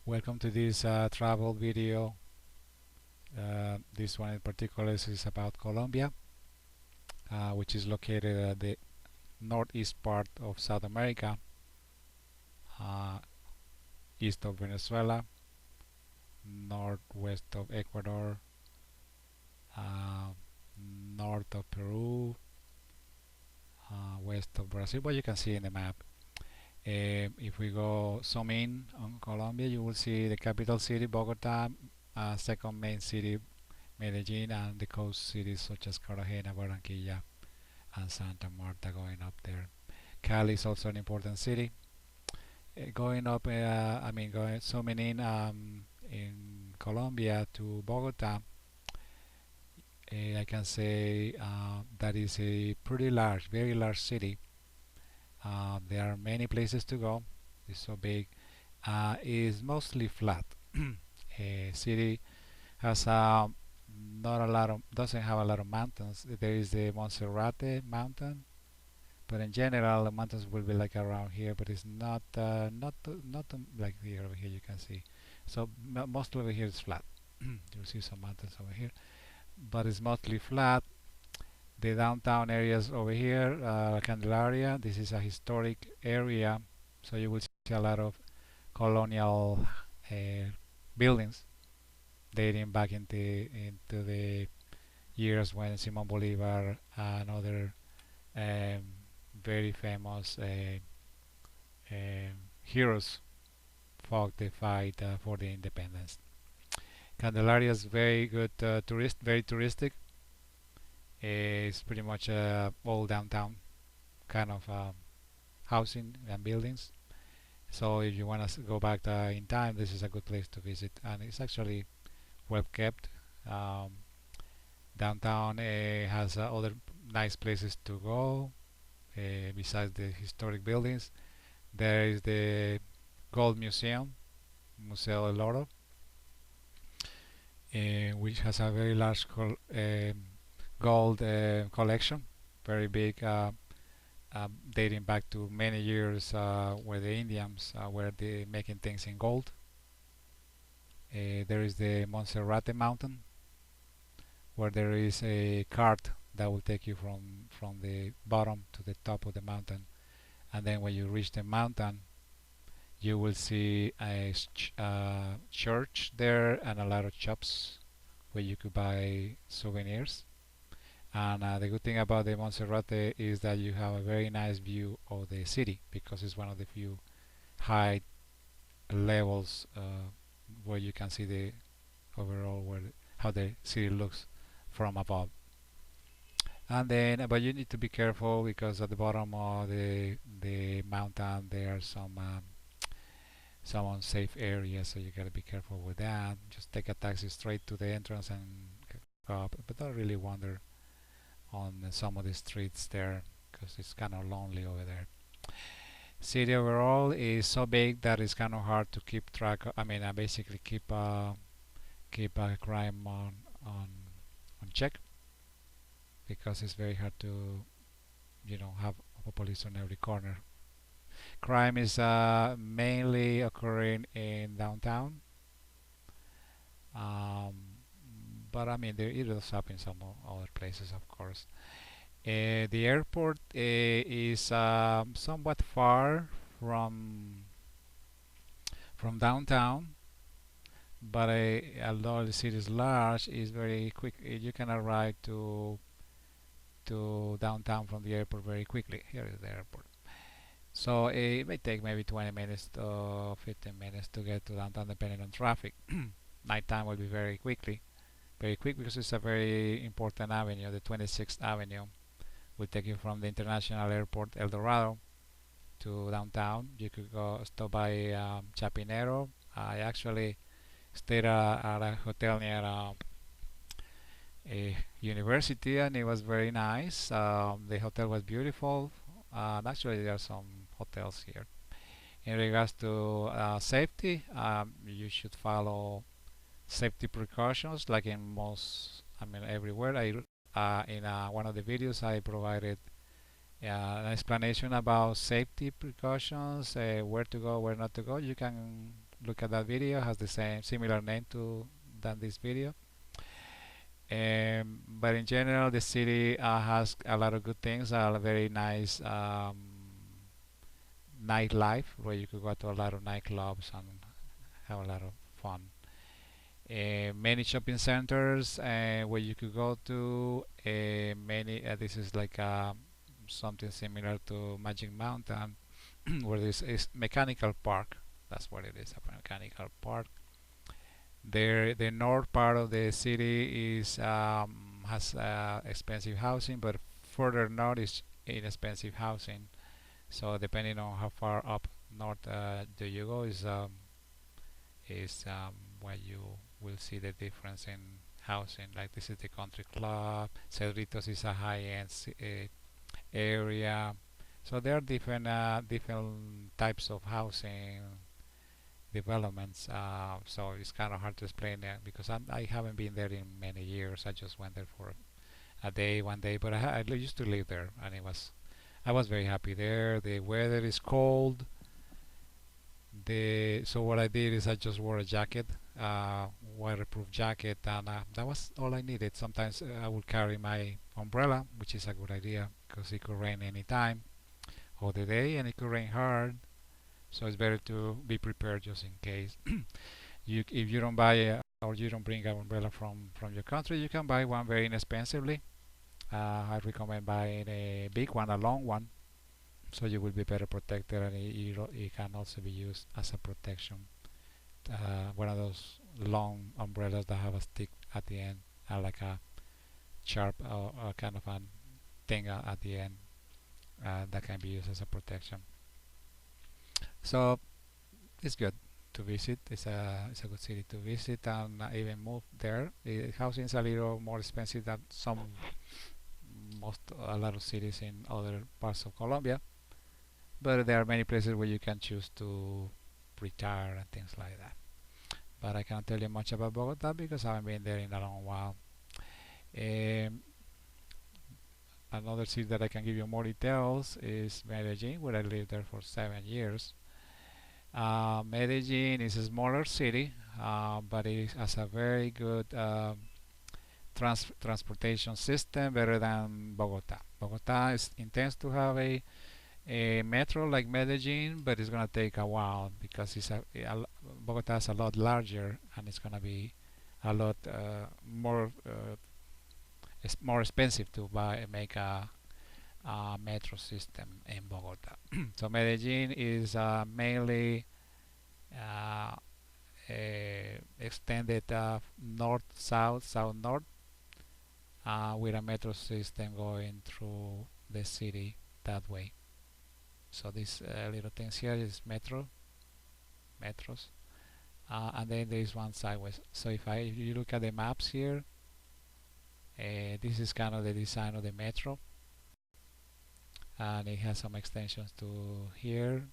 Welcome to this travel video. This one in particular is about Colombia, which is located at the northeast part of South America, uh, east of Venezuela, northwest of Ecuador, uh, north of Peru, west of Brazil, what you can see in the map. If we go zoom in on Colombia, you will see the capital city, Bogota, second main city, Medellin, and the coast cities such as Cartagena, Barranquilla, and Santa Marta going up there. Cali is also an important city. Going up, going zooming in Colombia to Bogota, I can say that is a pretty large, very large city. There are many places to go. It's so big. It's mostly flat. City has not a lot of doesn't have a lot of mountains. There is the Monserrate mountain, but in general the mountains will be like around here, but it's not like here over here you can see. So most over here is flat. You'll see some mountains over here, but it's mostly flat. The downtown areas over here, Candelaria. This is a historic area, so you will see a lot of colonial buildings dating back into the years when Simon Bolivar and other um, very famous heroes fought the fight for the independence. Candelaria is very good very touristic. It's pretty much all downtown kind of housing and buildings. So if you want to go back in time, this is a good place to visit, and it's actually well kept. Um, Downtown has other nice places to go besides the historic buildings. There is the Gold Museum, Museo del Oro, which has a very large gold collection, very big, dating back to many years where the Indians were making things in gold. There is the Monserrate mountain, where there is a cart that will take you from the bottom to the top of the mountain, and then when you reach the mountain you will see a church there and a lot of shops where you could buy souvenirs. And the good thing about the Monserrate is that you have a very nice view of the city, because it's one of the few high levels where you can see the overall how the city looks from above. And then, but you need to be careful, because at the bottom of the mountain there are some unsafe areas, so you gotta be careful with that. Just take a taxi straight to the entrance and go up, but don't really wander on some of the streets there, because it's kind of lonely over there. City overall is so big that it's kind of hard to keep track of, basically keep crime on check, because it's very hard to have a police on every corner. Crime is mainly occurring in downtown, um, but there it does happen in some other places, of course. The airport is somewhat far from downtown, but although the city is large, it's very quick. You can arrive to downtown from the airport very quickly. Here is the airport. So it may take maybe 20 minutes to 15 minutes to get to downtown, depending on traffic. Nighttime will be very quick, because it's a very important avenue. The 26th Avenue will take you from the International Airport El Dorado to downtown. You could go stop by Chapinero. I actually stayed at a hotel near a university, and it was very nice. The hotel was beautiful. Actually, there are some hotels here. In regards to safety, you should follow safety precautions like in everywhere. In one of the videos I provided an explanation about safety precautions, where to go, where not to go. You can look at that video. It has the same similar name to than this video. But in general, the city has a lot of good things. A very nice nightlife where you could go to a lot of nightclubs and have a lot of fun. Many shopping centers where you could go to. Many. This is like something similar to Magic Mountain, where this is mechanical park. That's what it is, a mechanical park. There, the north part of the city is has expensive housing, but further north is inexpensive housing. So depending on how far up north do you go is where you will see the difference in housing. Like this is the country club. Cerritos is a high-end area. So there are different types of housing developments. So it's kind of hard to explain that because I haven't been there in many years. I just went there for a day, one day, but I used to live there, and I was very happy there. The weather is cold. So what I did is I just wore a jacket, waterproof jacket, and that was all I needed. Sometimes I would carry my umbrella, which is a good idea because it could rain anytime of the day, and it could rain hard. So it's better to be prepared just in case. If you don't buy or you don't bring an umbrella from your country, you can buy one very inexpensively. I recommend buying a big one, a long one, so you will be better protected, and it can also be used as a protection. One of those long umbrellas that have a stick at the end, like a sharp kind of a thing at the end that can be used as a protection. So it's good to visit. It's a good city to visit and even move there. Housing is a little more expensive than a lot of cities in other parts of Colombia, but there are many places where you can choose to retire and things like that. But I cannot tell you much about Bogota because I haven't been there in a long while. Um, Another city that I can give you more details is Medellin, where I lived there for 7 years. Medellin is a smaller city, but it has a very good transportation system, better than Bogota. Bogota intends to have a metro like Medellin, but it's gonna take a while because Bogota is a lot larger and it's gonna be a lot more expensive to make a metro system in Bogota. So Medellin is mainly uh, extended north-south, south-north, with a metro system going through the city that way. So these little things here is metros, and then there is one sideways. So if you look at the maps here, this is kind of the design of the metro, and it has some extensions to here.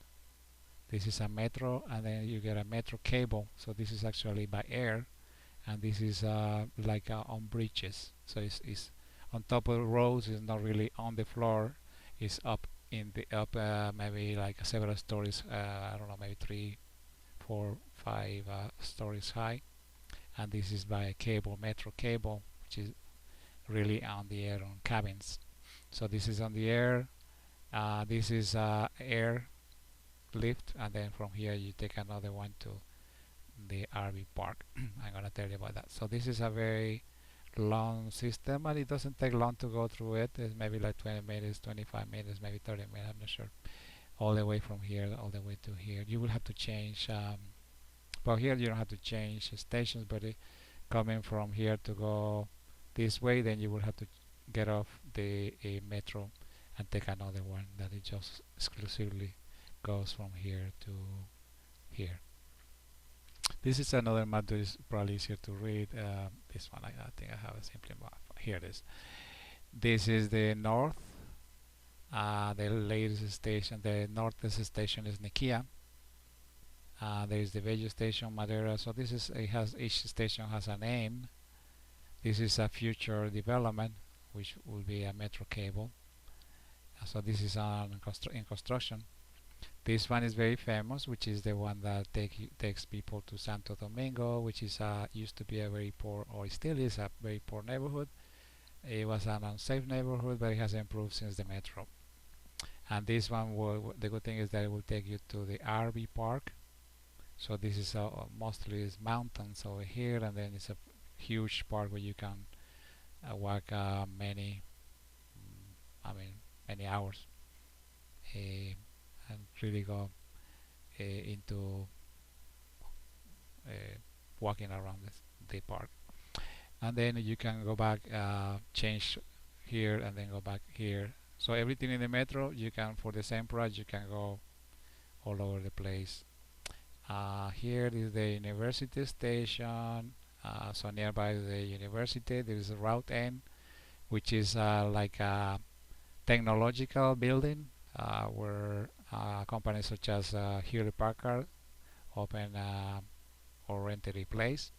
This is a metro, and then you get a metro cable. So this is actually by air, and this is like on bridges. So it's on top of the roads. It's not really on the floor. It's up in the up maybe like several stories. I don't know, maybe 3, 4, 5 stories high. And this is by a cable, metro cable, which is really on the air on cabins. So this is on the air. This is air lift, and then from here you take another one to the RV park. I'm gonna tell you about that. So this is a very long system, and it doesn't take long to go through it. It's maybe like 20 minutes, 25 minutes, maybe 30 minutes, I'm not sure. All the way from here all the way to here. You will have to change well, here you don't have to change stations, but coming from here to go this way, then you will have to get off the metro and take another one that it just exclusively goes from here to here. This is another map that is probably easier to read. This one, I think I have a simpler map. Here it is. This is the north. The latest station, the northest station is Nikia. There is the Bello station, Madeira. So this is each station has a name. This is a future development, which will be a metro cable. So this is in construction. This one is very famous, which is the one that takes people to Santo Domingo, which is used to be a very poor, or still is a very poor neighborhood. It was an unsafe neighborhood, but it has improved since the metro. And this one, the good thing is that it will take you to the RV park. So this is mostly is mountains over here, and then it's a huge park where you can walk I mean, many hours, and really go into uh, walking around the park. And then you can go back, change here, and then go back here. So everything in the metro, you can, for the same price, you can go all over the place. Here is the university station. So nearby the university, there is a Route N, which is like a technological building where companies such as Hewlett Packard open or rented a place.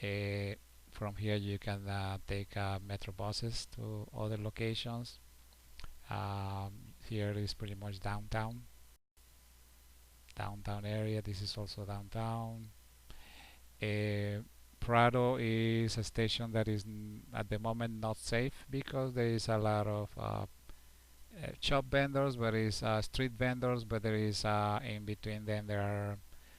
Uh, from here you can take metro buses to other locations. Here is pretty much downtown area. This is also downtown. Uh, Prado is a station that is at the moment not safe because there is a lot of shop vendors, but there is street vendors, but there is in between them there are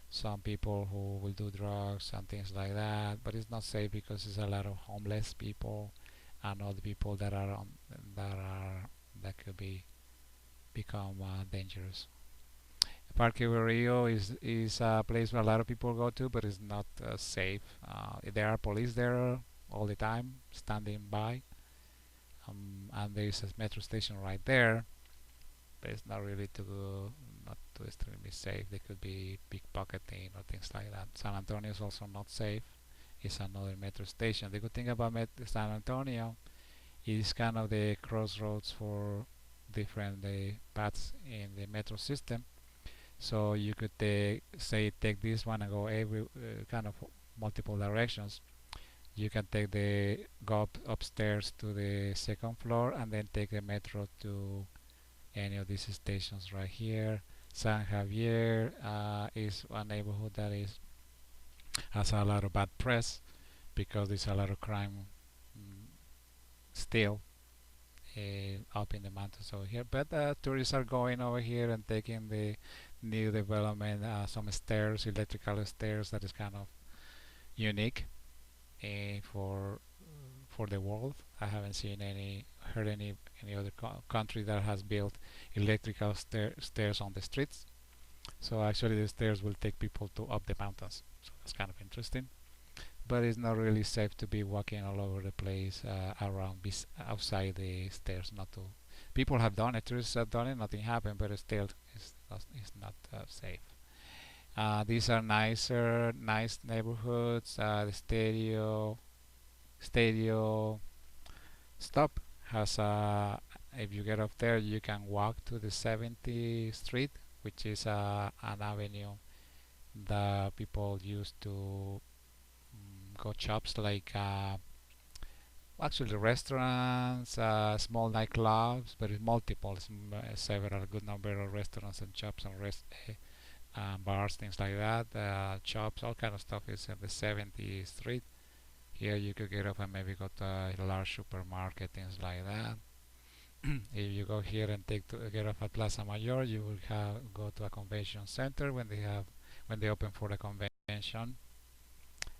some people who will do drugs and things like that. But it's not safe because there's a lot of homeless people and other people that are that could become dangerous. Parque Rio is a place where a lot of people go to, but it's not safe. There are police there all the time standing by, and there is a metro station right there, but it's not really not too extremely safe. There could be pickpocketing or things like that. San Antonio is also not safe. It's another metro station. The good thing about San Antonio is kind of the crossroads for different paths in the metro system. So you could take this one and go every kind of multiple directions. You can go upstairs to the second floor and then take the metro to any of these stations right here. San Javier is a neighborhood that has a lot of bad press because there's a lot of crime still up in the mountains over here. But tourists are going over here and taking the new development, some stairs, electrical stairs that is kind of unique for the world. I haven't seen heard any other country that has built electrical stairs on the streets. So actually the stairs will take people to up the mountains. So that's kind of interesting. But it's not really safe to be walking all over the place around outside the stairs. Not to people have done it, tourists have done it, nothing happened, but still it's not safe. These are nice neighborhoods. The Stadio stop has if you get off there, you can walk to the 70th Street, which is an avenue that people use to go shops like actually restaurants, small nightclubs, but it's multiple, several good number of restaurants and shops and bars, things like that. Shops, all kind of stuff is in the 70th Street. Here you could get up and maybe go to a large supermarket, things like that. If you go here and get off at Plaza Mayor, you will go to a convention center when they open for the convention.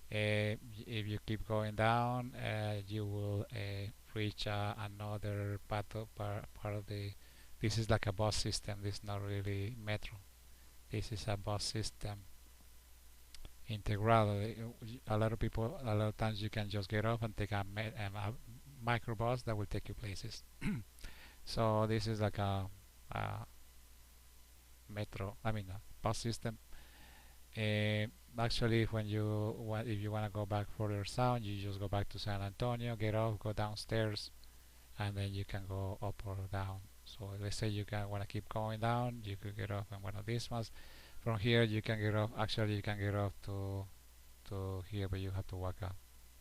If you keep going down, you will reach another part of the. This is like a bus system. This is not really metro. This is a bus system integrado. A lot of times you can just get off and take a microbus that will take you places. So this is like a metro. I mean, a bus system. Actually, if you want to go back further south, you just go back to San Antonio, get off, go downstairs, and then you can go up or down. So let's say you want to keep going down, you could get off in one of these ones. From here, you can get off. Actually, you can get off to here, but you have to walk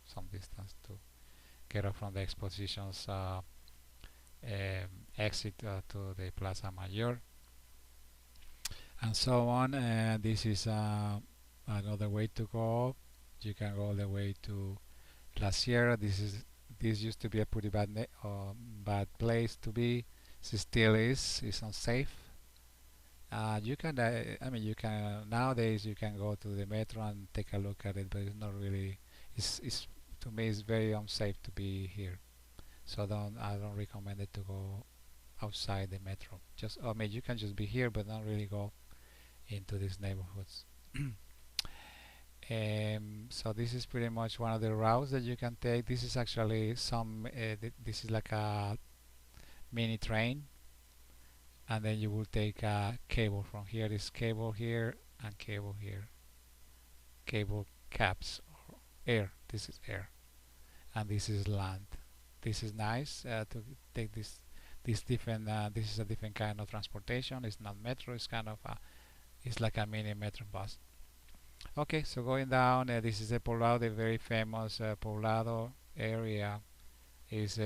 some distance to get off from the expositions exit to the Plaza Mayor. and so on. And this is another way to go. You can go all the way to La Sierra. This used to be a pretty bad place to be. It still is. It's unsafe. You can, I mean, you can nowadays you can go to the metro and take a look at it, but it's not really. It's to me it's very unsafe to be here. So I don't recommend it to go outside the metro. Just I mean, you can just be here, but not really go into these neighborhoods. So this is pretty much one of the routes that you can take. This is actually this is like a mini train, and then you will take a cable from here. This cable here and cable here. Cable caps or air. This is air, and this is land. This is nice to take this different. This is a different kind of transportation. It's not metro. It's like a mini metro bus. Okay, so going down, this is the Poblado, the very famous Poblado area. Is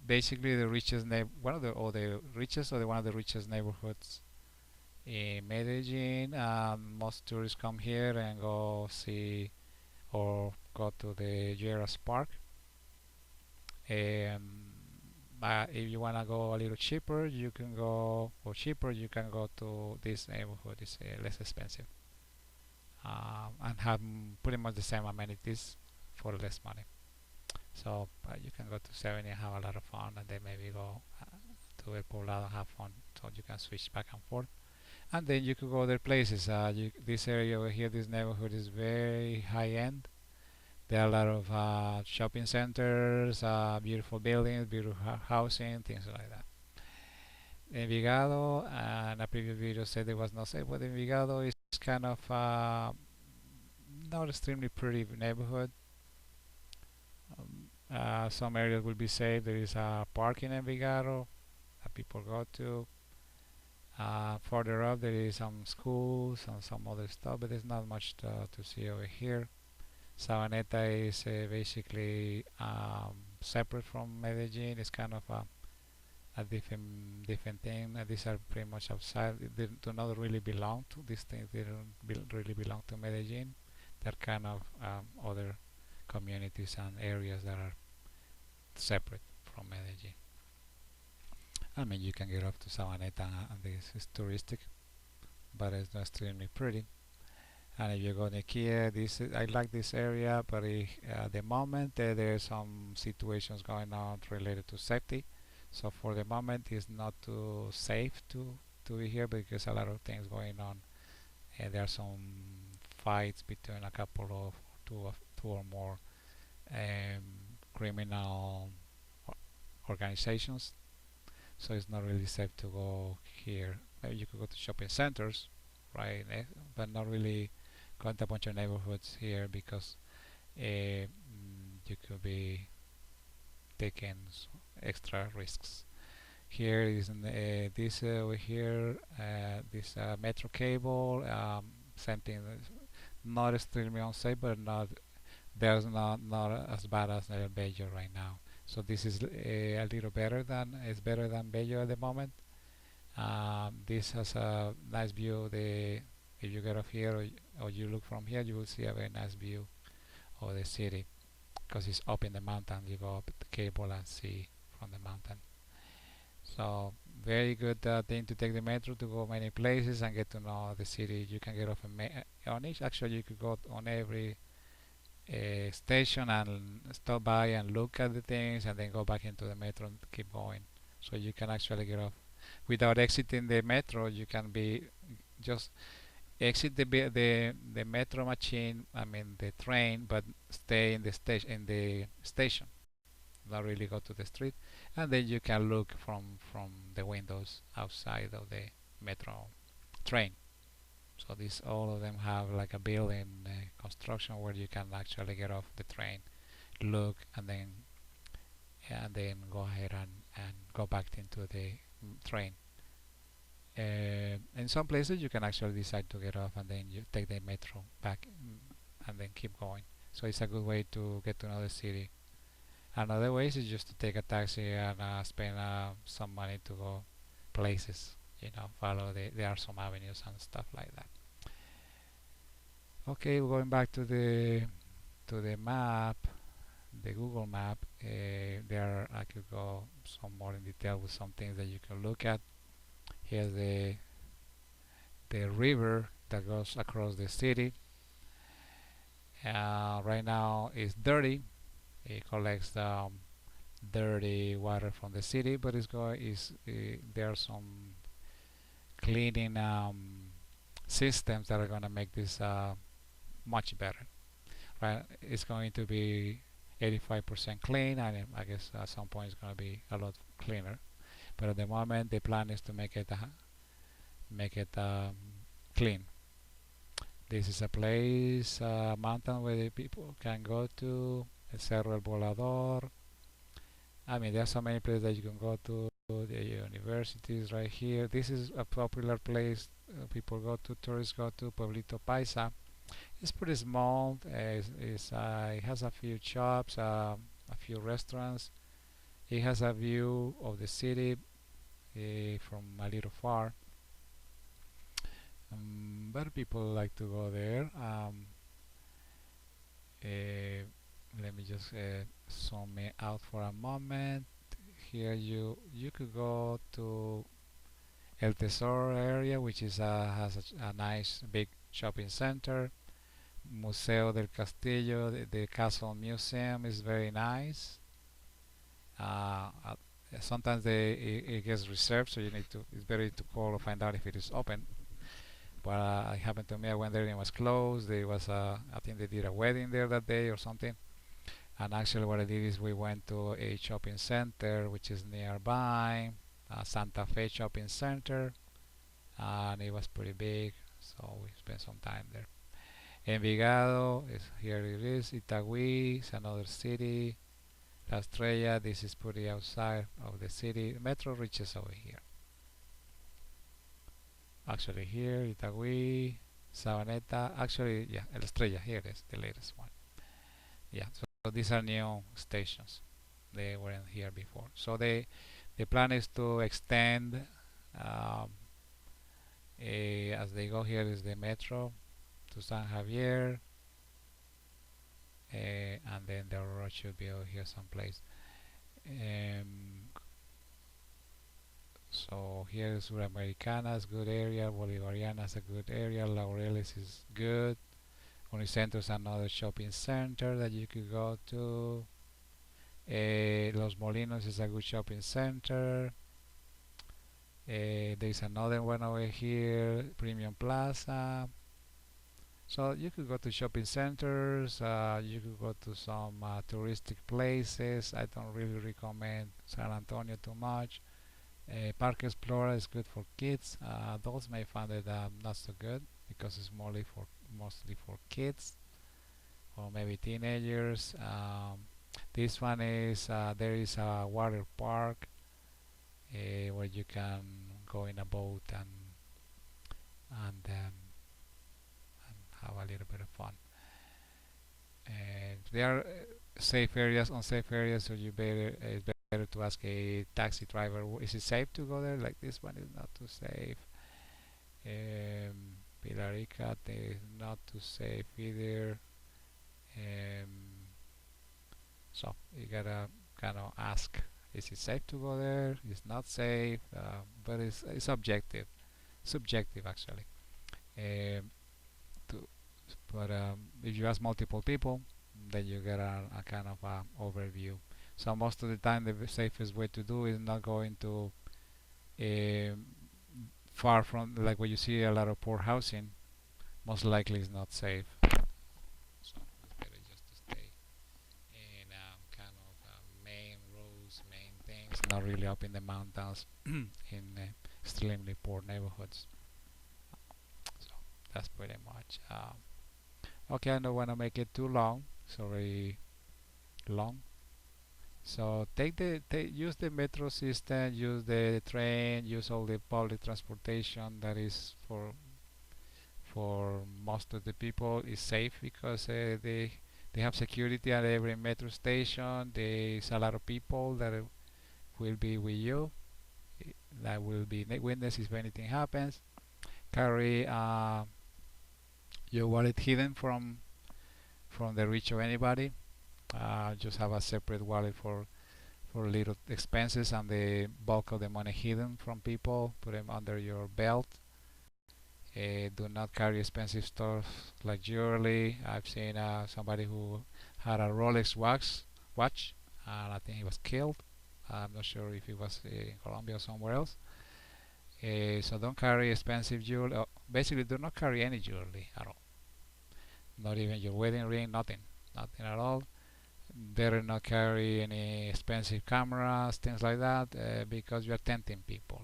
basically the richest one of the or the richest or one of the richest neighborhoods in Medellin. Most tourists come here and go see or go to the Lleras Park. But if you wanna go a little cheaper, you can go to this neighborhood. It's less expensive and have pretty much the same amenities for less money. So you can go to 70 and have a lot of fun, and then maybe go to El Poblado and have fun. So you can switch back and forth, and then you could go other places. This area over here, this neighborhood is very high end. There are a lot of shopping centers, beautiful buildings, beautiful housing, things like that. Envigado, and a previous video said it was not safe, but Envigado is kind of not extremely pretty neighborhood. Some areas will be safe. There is a park in Envigado that people go to. Further up, there is some schools and some other stuff, but there's not much to see over here. Sabaneta is basically separate from Medellin. It's kind of a different thing. These are pretty much outside. They do not really belong to these things. They don't really belong to Medellin. They're kind of other communities and areas that are separate from Medellin. I mean, you can get up to Sabaneta, and this is touristic, but it's not extremely pretty. And if you go to Kia, I like this area, but at the moment there are some situations going on related to safety. So for the moment, it's not too safe to be here because a lot of things going on. And there are some fights between a couple of two or more criminal organizations. So it's not really safe to go here. Maybe you could go to shopping centers, right? But not really go to a bunch of neighborhoods here because you could be taking extra risks. Here is this over here, this metro cable, something not extremely unsafe, but there's not as bad as El Bello right now. So this is a little better than it's better than Bello at the moment. This has a nice view. If you get off here or you look from here, you will see a very nice view of the city because it's up in the mountain. You go up the cable and see from the mountain. So very good thing to take the metro to go many places and get to know the city. You can get off on each. Actually, you could go on every station and stop by and look at the things and then go back into the metro and keep going. So you can actually get off without exiting the metro. You can be just exit the metro machine. I mean the train, but stay in the station. Not really go to the street, and then you can look from the windows outside of the metro train. So these all of them have like a building construction where you can actually get off the train, look, and then go ahead and go back into the train. In some places you can actually decide to get off and then you take the metro back and then keep going. So it's a good way to get to know the city. Another way is just to take a taxi and spend some money to go places. follow there are some avenues and stuff like that. Okay, going back to the map, the Google map. There I could go some more in detail with some things that you can look at. Here's the river that goes across the city. Right now it's dirty. It collects the dirty water from the city, but there are some cleaning systems that are going to make this much better. Right, it's going to be 85% clean, and I guess at some point it's going to be a lot cleaner. But at the moment, the plan is to make it clean. This is a place, a mountain where the people can go to. El Cerro El Volador. I mean, there are so many places that you can go to. The universities right here. This is a popular place people go to, tourists go to, Pueblito Paisa. It's pretty small. It has a few shops, a few restaurants. It has a view of the city from a little far. But people like to go there. Uh, Let me just zoom it out for a moment. Here you could go to El Tesoro area, which has a nice big shopping center. Museo del Castillo, the Castle Museum is very nice. Sometimes it gets reserved, so it's better to call or find out if it is open. But it happened to me. I went there and it was closed. I think they did a wedding there that day or something. And actually, what I did is we went to a shopping center which is nearby, Santa Fe Shopping Center, and it was pretty big, so we spent some time there. Envigado here. It is Itagüí is another city. La Estrella, this is pretty outside of the city. The metro reaches over here. Actually, here Itagüí, Sabaneta. Actually, yeah, La Estrella. Here it is, the latest one. Yeah. So these are new stations. They weren't here before. So the plan is to extend as they go. Here is the metro to San Javier, and then the road should be over here someplace. So here is Suramericana is good area, Bolivariana is a good area, Laureles is good. Unicentro is another shopping center that you could go to. Los Molinos is a good shopping center. There's another one over here, Premium Plaza. So you could go to shopping centers. You could go to some touristic places. I don't really recommend San Antonio too much. Parque Explora is good for kids. Adults may find it not so good because it's mostly for kids or maybe teenagers. This one is there is a water park where you can go in a boat and have a little bit of fun. And there are safe areas, unsafe areas, so it's better to ask a taxi driver, is it safe to go there? Like this one is not too safe. Pilarica is not too safe either. So you gotta kind of ask, is it safe to go there? It's not safe, but it's subjective actually. Um, to, but if you ask multiple people, then you get a kind of overview. So most of the time, the safest way to do is not going to um, far from, like where you see a lot of poor housing. Most likely, is not safe. So it's better just to stay in kind of main roads, main things, not really up in the mountains in extremely poor neighborhoods. So that's pretty much. Okay, I don't want to make it too long. Sorry, long. So use the metro system, use the train, use all the public transportation that is for most of the people is safe because they have security at every metro station. There's a lot of people that will be with you. that will be witness if anything happens. Carry your wallet hidden from the reach of anybody. Just have a separate wallet for little expenses and the bulk of the money hidden from people. Put them under your belt. Do not carry expensive stuff like jewelry. I've seen somebody who had a Rolex watch, and I think he was killed. I'm not sure if it was in Colombia or somewhere else. So don't carry expensive jewelry. Basically, do not carry any jewelry at all. Not even your wedding ring. Nothing at all. Better not carry any expensive cameras, things like that, because you are tempting people,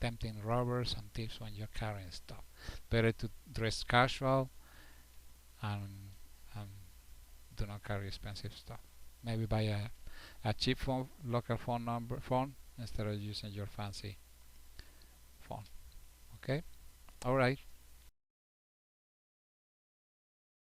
tempting robbers and thieves when you're carrying stuff. Better to dress casual and, and do not carry expensive stuff. Maybe buy a cheap phone, local phone instead of using your fancy phone. Okay. All right.